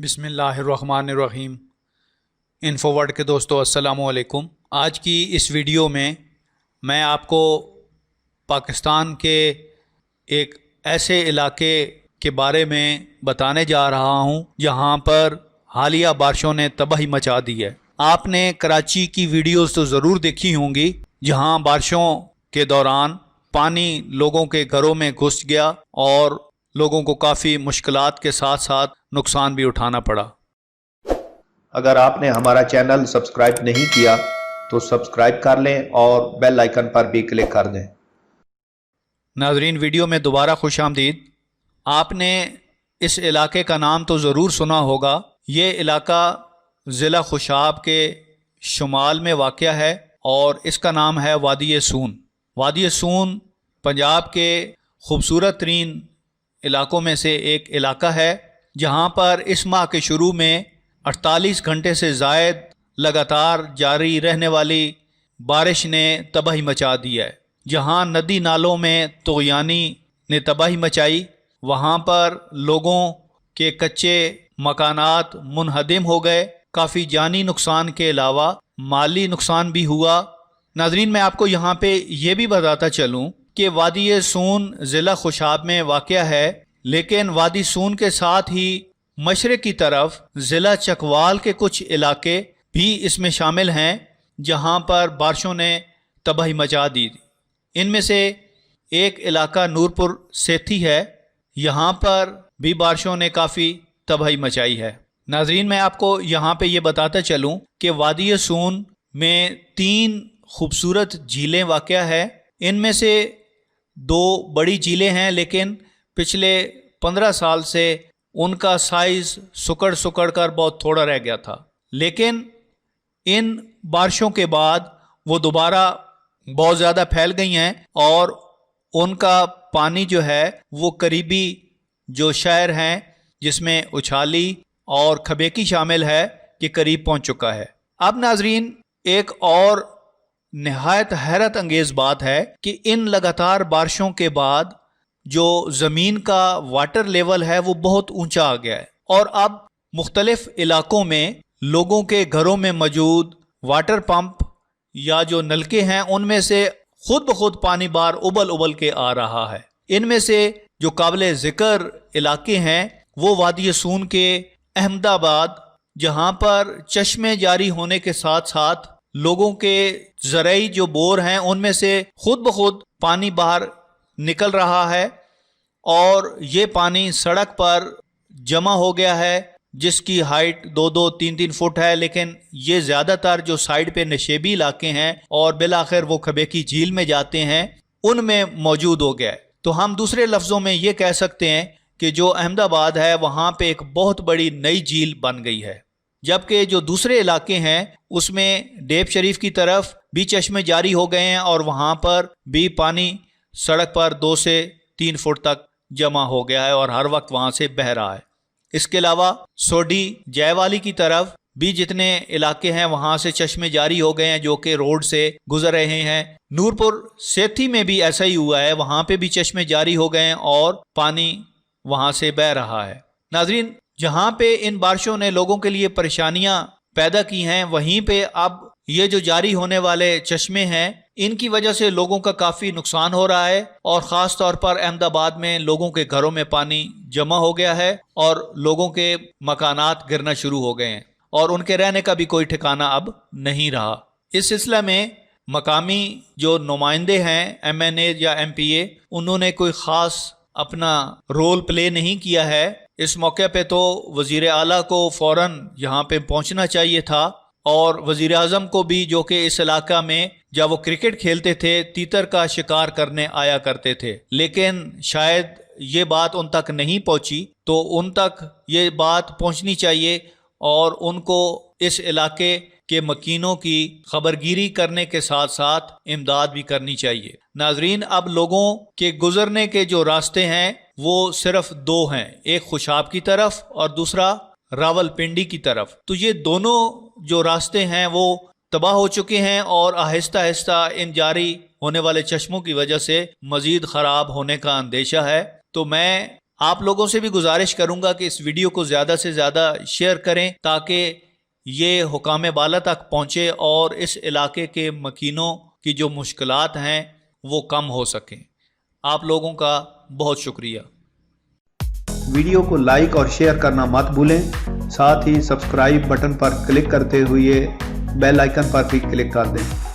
بسم اللہ الرحمن الرحیم۔ انفو ورڈ کے دوستو السلام علیکم۔ آج کی اس ویڈیو میں آپ کو پاکستان کے ایک ایسے علاقے کے بارے میں بتانے جا رہا ہوں جہاں پر حالیہ بارشوں نے تباہی مچا دی ہے۔ آپ نے کراچی کی ویڈیوز تو ضرور دیکھی ہوں گی جہاں بارشوں کے دوران پانی لوگوں کے گھروں میں گھس گیا اور لوگوں کو کافی مشکلات کے ساتھ ساتھ نقصان بھی اٹھانا پڑا۔ اگر آپ نے ہمارا چینل سبسکرائب نہیں کیا تو سبسکرائب کر لیں اور بیل آئیکن پر بھی کلک کر دیں۔ ناظرین، ویڈیو میں دوبارہ خوش آمدید۔ آپ نے اس علاقے کا نام تو ضرور سنا ہوگا۔ یہ علاقہ ضلع خوشاب کے شمال میں واقع ہے اور اس کا نام ہے وادی سون۔ وادی سون پنجاب کے خوبصورت ترین علاقوں میں سے ایک علاقہ ہے جہاں پر اس ماہ کے شروع میں 48 گھنٹے سے زائد لگاتار جاری رہنے والی بارش نے تباہی مچا دی ہے۔ جہاں ندی نالوں میں طغیانی نے تباہی مچائی، وہاں پر لوگوں کے کچے مکانات منہدم ہو گئے۔ کافی جانی نقصان کے علاوہ مالی نقصان بھی ہوا۔ ناظرین، میں آپ کو یہاں پہ یہ بھی بتاتا چلوں کہ وادی سون ضلع خوشاب میں واقع ہے، لیکن وادی سون کے ساتھ ہی مشرق کی طرف ضلع چکوال کے کچھ علاقے بھی اس میں شامل ہیں جہاں پر بارشوں نے تباہی مچا دی۔ ان میں سے ایک علاقہ نورپور سیتھی ہے، یہاں پر بھی بارشوں نے کافی تباہی مچائی ہے۔ ناظرین، میں آپ کو یہاں پہ یہ بتاتا چلوں کہ وادی سون میں 3 خوبصورت جھیلیں واقع ہیں۔ ان میں سے 2 بڑی جھیلیں ہیں، لیکن پچھلے 15 سال سے ان کا سائز سکڑ کر بہت تھوڑا رہ گیا تھا، لیکن ان بارشوں کے بعد وہ دوبارہ بہت زیادہ پھیل گئی ہیں اور ان کا پانی جو ہے وہ قریبی جو شہر ہیں جس میں اچھالی اور کھبیکی شامل ہے کے قریب پہنچ چکا ہے۔ اب ناظرین، ایک اور نہایت حیرت انگیز بات ہے کہ ان لگاتار بارشوں کے بعد جو زمین کا واٹر لیول ہے وہ بہت اونچا آ گیا ہے اور اب مختلف علاقوں میں لوگوں کے گھروں میں موجود واٹر پمپ یا جو نلکے ہیں ان میں سے خود بخود پانی بار ابل کے آ رہا ہے۔ ان میں سے جو قابل ذکر علاقے ہیں وہ وادی سون کے احمد آباد، جہاں پر چشمے جاری ہونے کے ساتھ ساتھ لوگوں کے زرعی جو بور ہیں ان میں سے خود بخود پانی باہر نکل رہا ہے اور یہ پانی سڑک پر جمع ہو گیا ہے جس کی ہائٹ 2-2 3-3 فٹ ہے، لیکن یہ زیادہ تر جو سائڈ پہ نشیبی علاقے ہیں اور بالآخر وہ کھبیکی جھیل میں جاتے ہیں ان میں موجود ہو گیا ہے۔ تو ہم دوسرے لفظوں میں یہ کہہ سکتے ہیں کہ جو احمد آباد ہے وہاں پہ ایک بہت بڑی نئی جھیل بن گئی ہے، جبکہ جو دوسرے علاقے ہیں اس میں ڈیپ شریف کی طرف بھی چشمے جاری ہو گئے ہیں اور وہاں پر بھی پانی سڑک پر 2 سے 3 فٹ تک جمع ہو گیا ہے اور ہر وقت وہاں سے بہہ رہا ہے۔ اس کے علاوہ سوڈی جے والی کی طرف بھی جتنے علاقے ہیں وہاں سے چشمے جاری ہو گئے ہیں جو کہ روڈ سے گزر رہے ہیں۔ نورپور سیتھی میں بھی ایسا ہی ہوا ہے، وہاں پہ بھی چشمے جاری ہو گئے ہیں اور پانی وہاں سے بہہ رہا ہے۔ ناظرین، جہاں پہ ان بارشوں نے لوگوں کے لیے پریشانیاں پیدا کی ہیں وہیں پہ اب یہ جو جاری ہونے والے چشمے ہیں ان کی وجہ سے لوگوں کا کافی نقصان ہو رہا ہے اور خاص طور پر احمد آباد میں لوگوں کے گھروں میں پانی جمع ہو گیا ہے اور لوگوں کے مکانات گرنا شروع ہو گئے ہیں اور ان کے رہنے کا بھی کوئی ٹھکانہ اب نہیں رہا۔ اس سلسلے میں مقامی جو نمائندے ہیں MNA یا MPA انہوں نے کوئی خاص اپنا رول پلے نہیں کیا ہے۔ اس موقع پہ تو وزیر اعلیٰ کو فوراً یہاں پہ پہنچنا چاہیے تھا اور وزیر اعظم کو بھی، جو کہ اس علاقہ میں جب وہ کرکٹ کھیلتے تھے تیتر کا شکار کرنے آیا کرتے تھے، لیکن شاید یہ بات ان تک نہیں پہنچی، تو ان تک یہ بات پہنچنی چاہیے اور ان کو اس علاقے کے مکینوں کی خبرگیری کرنے کے ساتھ ساتھ امداد بھی کرنی چاہیے۔ ناظرین، اب لوگوں کے گزرنے کے جو راستے ہیں وہ صرف 2 ہیں، ایک خوشاب کی طرف اور دوسرا راول پنڈی کی طرف۔ تو یہ دونوں جو راستے ہیں وہ تباہ ہو چکے ہیں اور آہستہ آہستہ ان جاری ہونے والے چشموں کی وجہ سے مزید خراب ہونے کا اندیشہ ہے۔ تو میں آپ لوگوں سے بھی گزارش کروں گا کہ اس ویڈیو کو زیادہ سے زیادہ شیئر کریں تاکہ یہ حکام بالا تک پہنچے اور اس علاقے کے مکینوں کی جو مشکلات ہیں وہ کم ہو سکیں۔ آپ لوگوں کا بہت شکریہ۔ ویڈیو کو لائک اور شیئر کرنا مت بھولیں، ساتھ ہی سبسکرائب بٹن پر کلک کرتے ہوئے بیل آئیکن پر بھی کلک کر دیں۔